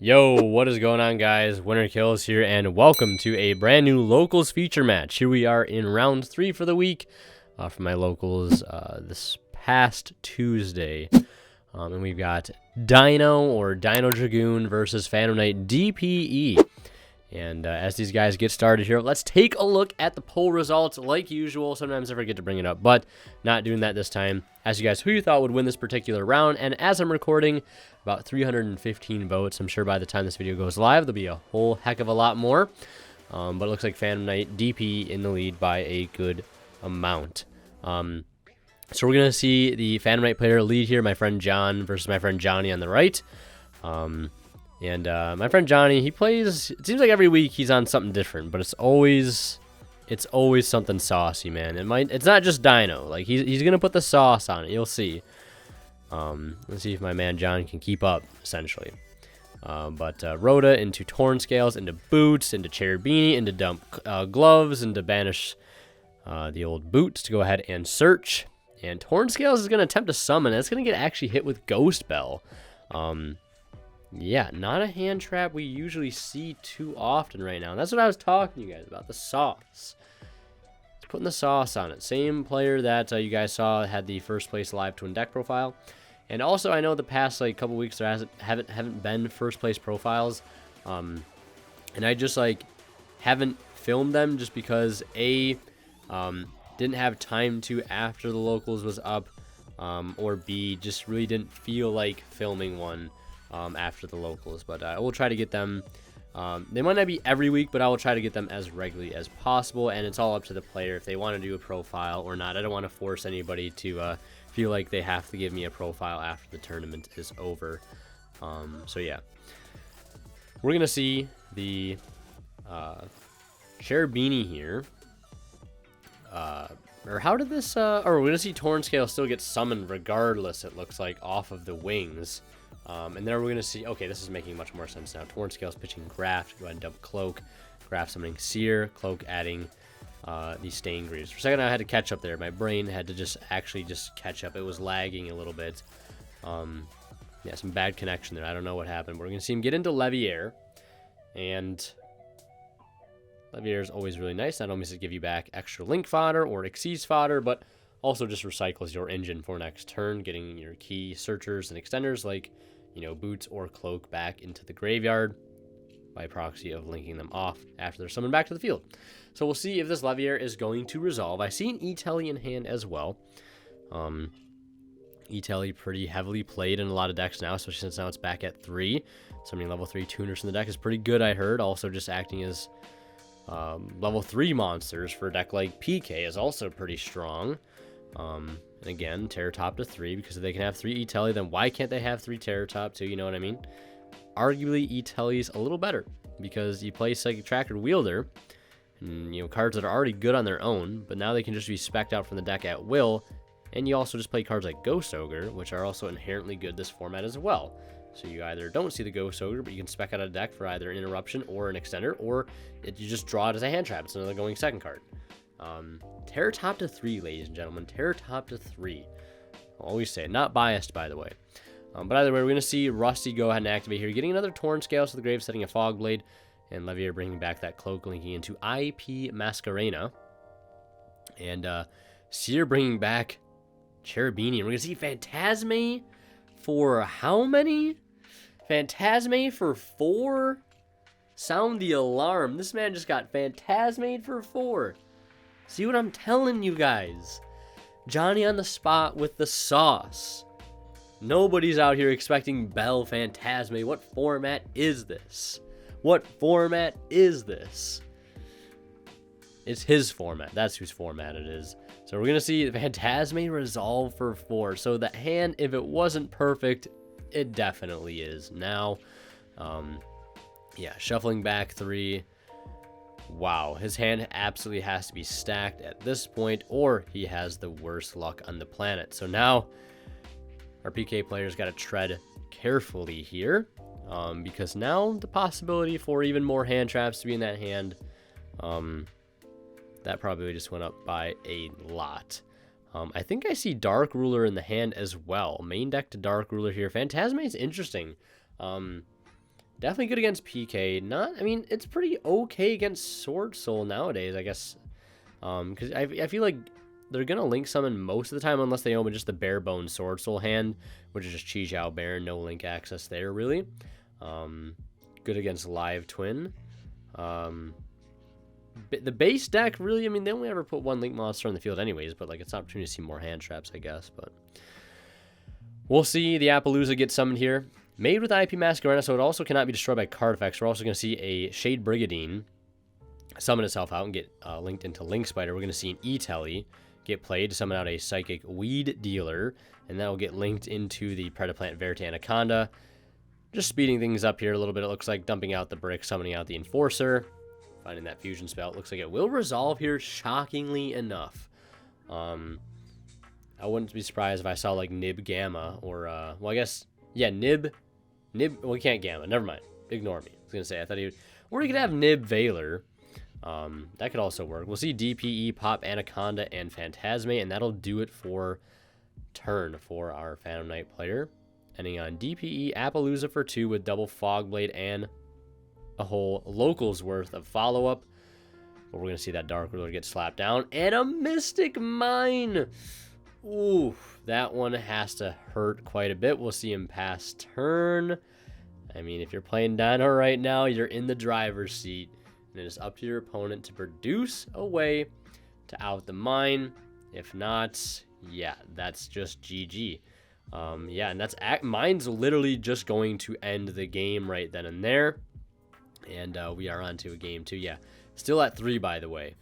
Yo, what is going on, guys? Winner Kills here, and welcome to a brand new locals feature match. Here we are in round 3 for the week for my locals this past Tuesday. And we've got Dino or Dino Dragoon versus Phantom Knight DPE. And as these guys get started here, let's take a look at the poll results like usual. Sometimes I forget to bring it up, but not doing that this time. Ask you guys who you thought would win this particular round, and as I'm recording, about 315 votes. I'm sure by the time this video goes live, there'll be a whole heck of a lot more. But it looks like Phantom Knight DP in the lead by a good amount. So we're going to see the Phantom Knight player lead here, my friend John versus my friend Johnny on the right. And my friend Johnny, he plays, it seems like every week he's on something different, but it's always something saucy, man. It's not just Dino. Like, he's going to put the sauce on it. You'll see. Let's see if my man John can keep up, essentially. But Rhoda into Torn Scales, into Boots, into Cherubini, into Dump Gloves, into Banish the old Boots to go ahead and search. And Torn Scales is going to attempt to summon. That's going to get actually hit with Ghost Bell. Yeah, not a hand trap we usually see too often right now. And that's what I was talking to you guys about, the sauce. It's putting the sauce on it. Same player that you guys saw had the first place live twin deck profile. And also, I know the past like couple weeks there haven't been first place profiles. And I just like haven't filmed them just because didn't have time to after the locals was up, or B, just really didn't feel like filming one after the locals. But I will try to get them. They might not be every week, but I will try to get them as regularly as possible. And it's all up to the player if they want to do a profile or not. I don't want to force anybody to feel like they have to give me a profile after the tournament is over. So yeah, we're gonna see the Cherubini here. Or how did this? Or we're gonna see Torn Scale still get summoned regardless. It looks like off of the wings. And then we're going to see, okay, this is making much more sense now. Torn Scale's pitching Graft, go ahead and dump Cloak, Graft summoning Seer, Cloak adding these Stain Greaves. For a second I had to catch up there. My brain had to just catch up. It was lagging a little bit. Yeah, some bad connection there. I don't know what happened. We're going to see him get into Leviair. And Leviair is always really nice. Not only does it give you back extra Link fodder or Exceeds fodder, but also just recycles your engine for next turn, getting your key searchers and extenders like, you know, Boots or Cloak back into the graveyard by proxy of linking them off after they're summoned back to the field. So we'll see if this Leviair is going to resolve. I see an E-Telly in hand as well. E-Telly pretty heavily played in a lot of decks now, especially since now it's back at 3. Summoning level 3 tuners in the deck is pretty good, I heard. Also just acting as level 3 monsters for a deck like PK is also pretty strong. And again, Terror Top to 3, because if they can have 3 E-Telly, then why can't they have 3 Terror Top too? You know what I mean? Arguably, E-Telly's a little better, because you play Psychic Tracker Wielder, and, you know, cards that are already good on their own, but now they can just be spec'd out from the deck at will, and you also just play cards like Ghost Ogre, which are also inherently good this format as well. So you either don't see the Ghost Ogre, but you can spec out a deck for either an interruption or an extender, or you just draw it as a hand trap. It's another going second card. Terror Top to 3, ladies and gentlemen. Terror Top to 3. I'll always say it. Not biased, by the way. But either way, we're going to see Rusty go ahead and activate here. Getting another Torn Scales to the grave, setting a Fog Blade. And Leviair bringing back that Cloak, linking into IP Masquerena. And Seer bringing back Cherubini. And we're going to see Phantasme for how many? Phantasme for 4? Sound the alarm. This man just got Phantasmade for 4. See what I'm telling you guys? Johnny on the spot with the sauce. Nobody's out here expecting Bell Phantasme. What format is this? What format is this? It's his format. That's whose format it is. So we're going to see Phantasme resolve for 4. So the hand, if it wasn't perfect, it definitely is now. Yeah, shuffling back 3. Wow, his hand absolutely has to be stacked at this point, or he has the worst luck on the planet. So now our PK player's got to tread carefully here, because now the possibility for even more hand traps to be in that hand, that probably just went up by a lot. I think I see Dark Ruler in the hand as well. Main deck to Dark Ruler here. Phantasme is interesting. Definitely good against PK. I mean, it's pretty okay against Sword Soul nowadays, I guess. Because I feel like they're going to link summon most of the time unless they open just the bare bones Sword Soul hand, which is just Chi Jiao Baron, no link access there, really. Good against Live Twin. The base deck, really, I mean, they only ever put one link monster on the field anyways, but like it's an opportunity to see more hand traps, I guess. But we'll see. The Appaloosa gets summoned here. Made with IP Masquerena, so it also cannot be destroyed by card effects. We're also going to see a Shade Brigadine summon itself out and get linked into Link Spider. We're going to see an E-Telly get played to summon out a Psychic Weed Dealer, and that will get linked into the Predaplant Verite Anaconda. Just speeding things up here a little bit. It looks like dumping out the brick, summoning out the Enforcer, finding that fusion spell. It looks like it will resolve here, shockingly enough. I wouldn't be surprised if I saw like Nib Gamma or, well, I guess, yeah, Nib, well, we can't Gamma. Never mind. Ignore me. I was going to say, I thought he would, or you could have Nib Valor. That could also work. We'll see DPE, Pop, Anaconda, and Phantasme, and that'll do it for turn for our Phantom Knight player. Ending on DPE, Appaloosa for 2 with double Fogblade and a whole local's worth of follow-up. But we're going to see that Dark Ruler get slapped down. And a Mystic Mine! Ooh, that one has to hurt quite a bit. We'll see him pass turn. I mean, if you're playing Dino right now, you're in the driver's seat. And it is up to your opponent to produce a way to out the mine. If not, yeah, that's just GG. Yeah, and that's mine's literally just going to end the game right then and there. And we are on to a game 2. Yeah, still at 3, by the way.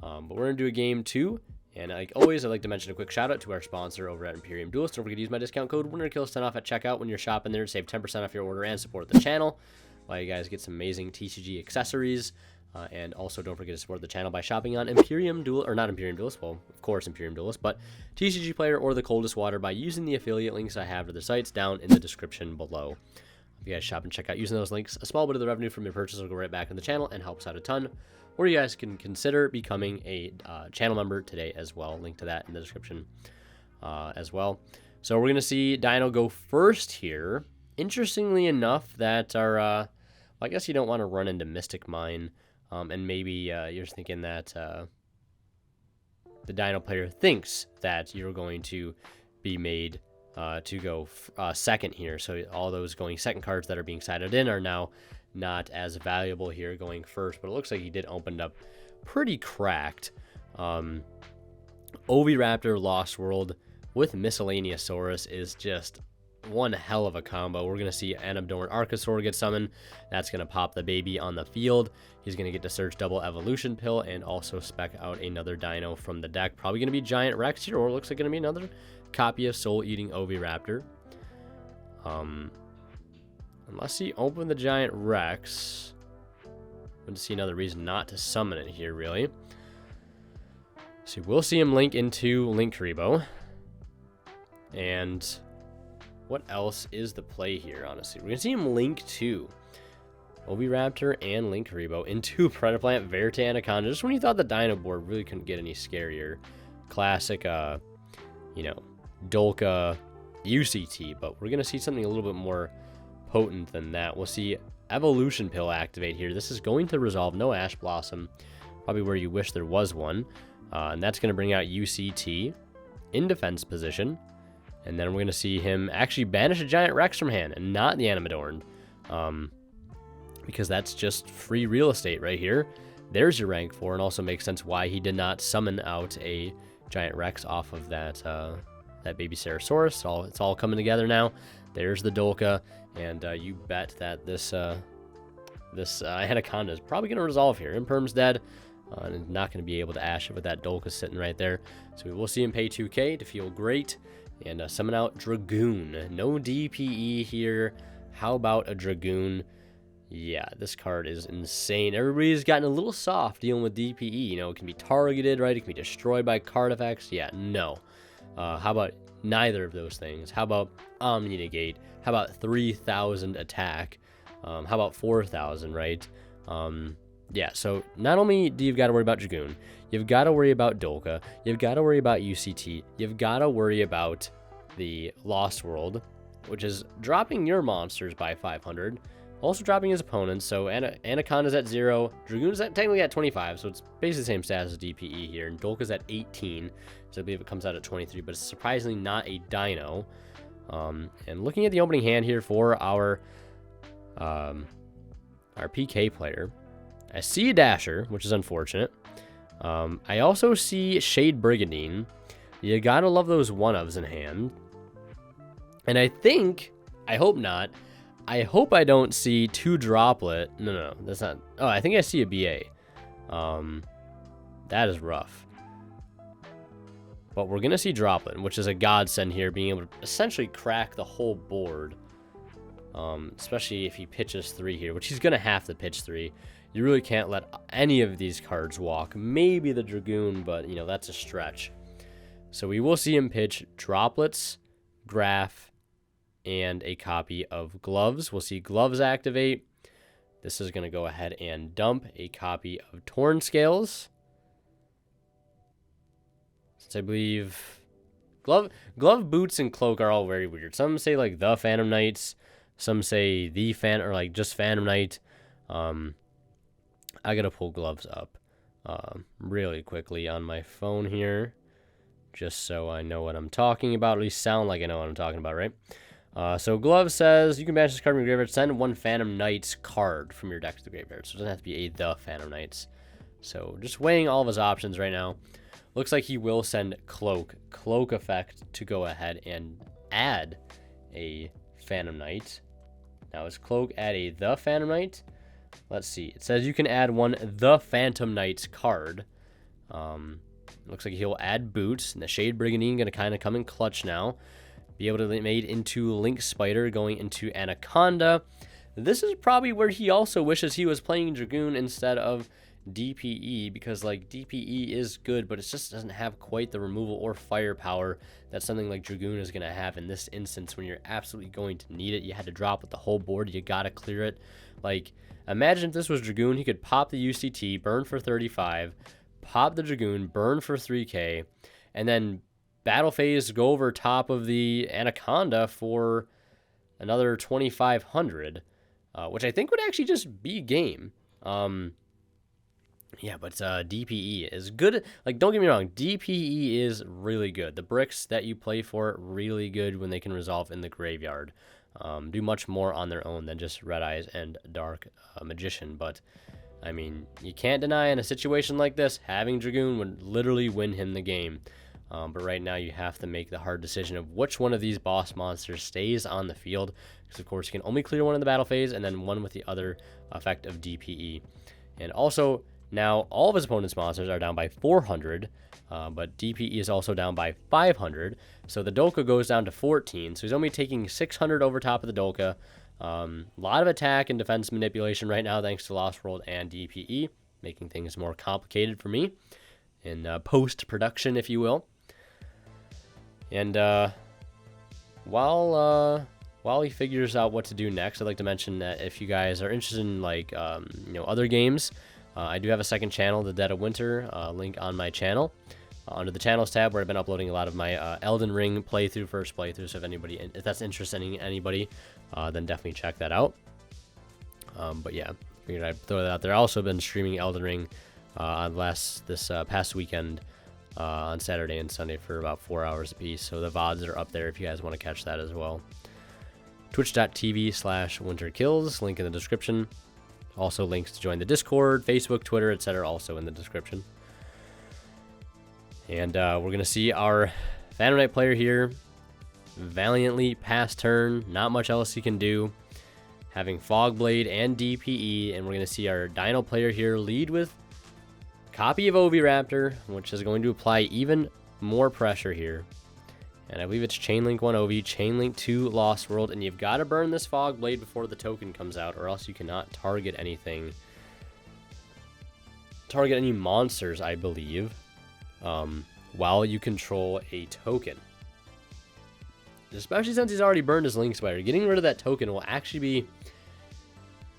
But we're going to do a game 2. And like always, I'd like to mention a quick shout out to our sponsor over at Imperium Duelist. Don't forget to use my discount code WinnerKills10 off at checkout when you're shopping there to save 10% off your order and support the channel. While you guys get some amazing TCG accessories. And also don't forget to support the channel by shopping on Imperium Duelist, or not Imperium Duelist, well, of course Imperium Duelist, but TCG Player or the Coldest Water by using the affiliate links I have to the sites down in the description below. If you guys shop and check out using those links, a small bit of the revenue from your purchase will go right back in the channel and helps out a ton. Or you guys can consider becoming a channel member today as well. Link to that in the description as well. So we're going to see Dino go first here. Interestingly enough, that our, well, I guess you don't want to run into Mystic Mine. And maybe you're thinking that the Dino player thinks that you're going to be made to go second here. So all those going second cards that are being sided in are now not as valuable here going first. But it looks like he did open up pretty cracked. Oviraptor Lost World with Miscellaneousaurus is just one hell of a combo. We're going to see Anabdorn Archosaur get summoned. That's going to pop the baby on the field. He's going to get to search double Evolution Pill and also spec out another Dino from the deck. Probably going to be Giant Rex here, or looks like going to be another copy of Soul Eating Oviraptor. Unless he opened the Giant Rex. Wouldn't see another reason not to summon it here, really. So we'll see him link into Linkuriboh. And what else is the play here, honestly? We're going to see him link to Oviraptor and Linkuriboh into Predaplant Verite Anaconda. Just when you thought the Dino board really couldn't get any scarier. Classic, you know, Dolka UCT. But we're going to see something a little bit more potent than that. We'll see Evolution Pill activate here. This is going to resolve no Ash Blossom. Probably where you wish there was one. And that's going to bring out UCT in defense position. And then we're going to see him actually banish a Giant Rex from hand and not the Animadorn. Because that's just free real estate right here. There's your rank 4, and also makes sense why he did not summon out a Giant Rex off of that that baby Ceratosaurus. It's all coming together now. There's the Dolka, and you bet that this Anaconda is probably going to resolve here. Imperm's dead, and not going to be able to ash it with that Dolka sitting right there. So we will see him pay 2k to feel great. And summon out Dragoon. No DPE here. How about a Dragoon? Yeah, this card is insane. Everybody's gotten a little soft dealing with DPE. You know, it can be targeted, right? It can be destroyed by card effects. Yeah, no. How about neither of those things? How about Omni Negate? How about 3,000 attack? How about 4,000, right? Yeah, so not only do you've got to worry about Dragoon, you've got to worry about Dolka, you've got to worry about UCT, you've got to worry about the Lost World, which is dropping your monsters by 500. Also dropping his opponents, so Anaconda's at 0, Dragoon's technically at 25, so it's basically the same stats as DPE here, and Dolka's at 18, so I believe it comes out at 23, but it's surprisingly not a Dino. And looking at the opening hand here for our PK player, I see a Dasher, which is unfortunate. I also see Shade Brigandine. You gotta love those one-ofs in hand. And I hope not, I hope I don't see 2 Droplet. No, that's not. Oh, I think I see a BA. That is rough. But we're going to see Droplet, which is a godsend here, being able to essentially crack the whole board. Especially if he pitches 3 here, which he's going to have to pitch 3. You really can't let any of these cards walk. Maybe the Dragoon, but, you know, that's a stretch. So we will see him pitch Droplets, Graph, and a copy of Gloves. We'll see Gloves activate. This is going to go ahead and dump a copy of Torn Scales. Since I believe Glove, Boots, and Cloak are all very weird. Some say like the Phantom Knights. Some say the or like just Phantom Knight. I got to pull Gloves up really quickly on my phone here, just so I know what I'm talking about, at least sound like I know what I'm talking about, right? So Glove says, you can banish this card from your graveyard, send 1 Phantom Knights card from your deck to the graveyard. So it doesn't have to be the Phantom Knights. So just weighing all of his options right now. Looks like he will send Cloak effect to go ahead and add a Phantom Knight. Now is Cloak add a the Phantom Knight? Let's see. It says you can add 1 the Phantom Knights card. Looks like he'll add Boots, and the Shade Brigandine going to kind of come in clutch now. Be able to be made into Link Spider, going into Anaconda. This is probably where he also wishes he was playing Dragoon instead of DPE, because like DPE is good, but it just doesn't have quite the removal or firepower that something like Dragoon is going to have in this instance when you're absolutely going to need it. You had to drop with the whole board. You got to clear it. Like, imagine if this was Dragoon, he could pop the UCT, burn for 35, pop the Dragoon, burn for 3k, and then battle phase, go over top of the Anaconda for another 2,500, which I think would actually just be game. Yeah, but DPE is good. Like, don't get me wrong, DPE is really good. The bricks that you play for it, really good when they can resolve in the graveyard. Do much more on their own than just Red Eyes and Dark Magician. But, I mean, you can't deny in a situation like this, having Dragoon would literally win him the game. But right now you have to make the hard decision of which one of these boss monsters stays on the field. Because, of course, you can only clear one in the battle phase and then one with the other effect of DPE. And also, now all of his opponent's monsters are down by 400, but DPE is also down by 500. So the Dolka goes down to 14. So he's only taking 600 over top of the Dolka. A lot of attack and defense manipulation right now thanks to Lost World and DPE, making things more complicated for me in post-production, if you will. And while he figures out what to do next, I'd like to mention that if you guys are interested in like other games, I do have a second channel, The Dead of Winter, link on my channel under the channels tab, where I've been uploading a lot of my Elden Ring first playthrough. So if that's interesting anybody, then definitely check that out. But yeah, figured I'd throw that out there. I've also been streaming Elden Ring this past weekend. On Saturday and Sunday for about 4 hours apiece. So the VODs are up there if you guys want to catch that as well. Twitch.tv/winterkills, link in the description. Also links to join the Discord, Facebook, Twitter, etc. also in the description. And we're going to see our Phantom Knight player here valiantly pass turn. Not much else he can do. Having Fogblade and DPE. And we're going to see our Dino player here lead with copy of Oviraptor, which is going to apply even more pressure here. And I believe it's Chainlink 1 Ovi, Chainlink 2 Lost World, and you've got to burn this Fog Blade before the token comes out, or else you cannot target anything. Target any monsters, I believe, while you control a token. Especially since he's already burned his Link Spider. Getting rid of that token will actually be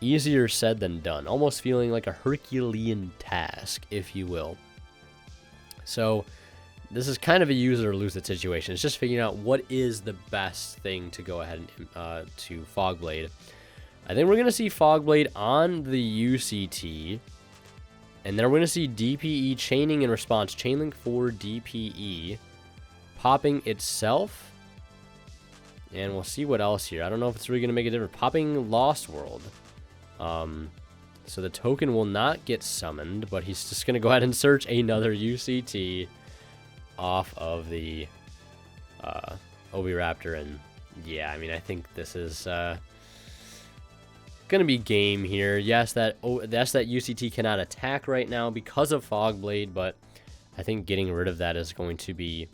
easier said than done, almost feeling like a Herculean task, if you will. So this is kind of a use it or lose it situation. It's just figuring out what is the best thing to go ahead and to Fogblade. I think we're going to see Fogblade on the UCT. And then we're going to see DPE chaining in response. Chainlink for DPE. Popping itself. And we'll see what else here. I don't know if it's really going to make a difference. Popping Lost World. So the token will not get summoned, but he's just going to go ahead and search another UCT off of the Oviraptor. And yeah, I mean, I think this is going to be game here. Yes, that UCT cannot attack right now because of Fogblade, but I think getting rid of that is going to be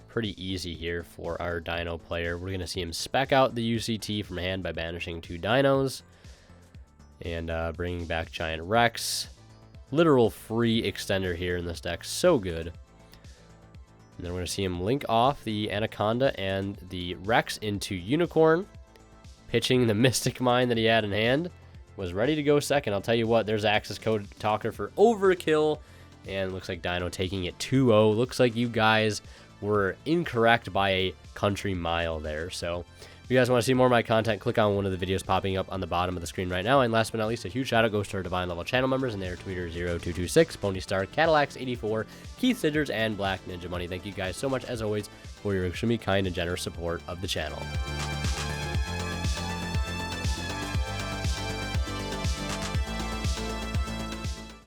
pretty easy here for our Dino player. We're going to see him spec out the UCT from hand by banishing 2 Dinos and bringing back Giant Rex. Literal free extender here in this deck. So good. And then we're going to see him link off the Anaconda and the Rex into Unicorn. Pitching the Mystic Mine that he had in hand. Was ready to go second. I'll tell you what, there's access code talker for overkill. And looks like Dino taking it 2-0. Looks like you guys were incorrect by a country mile there. So if you guys want to see more of my content, click on one of the videos popping up on the bottom of the screen right now. And last but not least, a huge shout out goes to our Divine Level channel members, and they're Tweeter0226, Ponystar, Cadillacs84, Keith Sidgers, and Black Ninja Money. Thank you guys so much, as always, for your extremely kind and generous support of the channel.